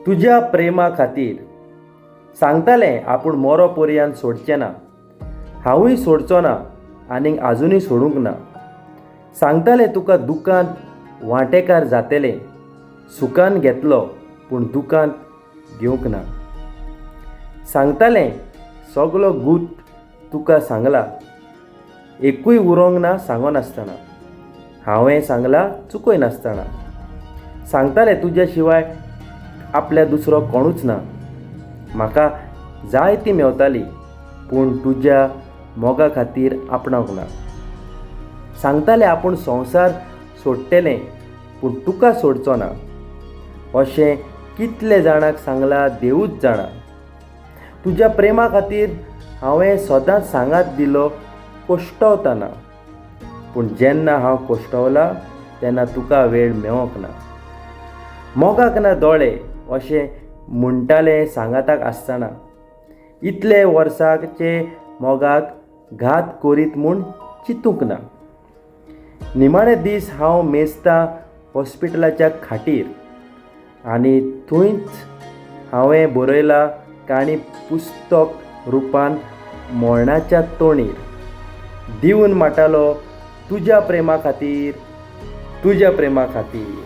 तुज्या प्रेमा खातीर सांगतालें आपूण मोरो पर्यंत सोडचें ना. हांवूय सोडचो ना आनीक आजुनूय सोडूंक ना. सांगतालें तुका दुखांत वांटेकार जातलें. सुखान घेतलो पूण दुखांत घेवंक ना. सांगतालें सगलो गूट तुका सांगला. एकूय उरोंक ना सांगो नासतना. हांवें सांगलां चुकोय नासतना. सांगतालें तुज्या शिवाय आपल्या दुसरो कोणूच ना. म्हाका जाय ती मेवताली पूण तुज्या मोगा खातीर आपणावंक ना. सांगतालें आपूण संवसार सोडटलें पूण तुका सोडचो ना. अशें कितले जाणांक सांगलां देवूच जाणा. तुज्या प्रेमा खातीर हांवें सदांच सांगात दिलो कोश्टवतना. पूण जेन्ना हांव कोश्टवलां तेन्ना तुका वेळ मेळोंक ना. मोगाक ना दोळे अशें म्हणटालें सांगाताक आसतना. इतले वर्सांचे मोगाक घात करीत म्हूण चिंतूंक ना. निमाणे दीस हांव मेजतां हॉस्पिटलाच्या खाटीर आनी थंयच हांवें बरयलां काणी पुस्तक रुपान मरणाच्या तोणीर. दिवन माटालो तुज्या प्रेमा खातीर, तुज्या प्रेमा खातीर.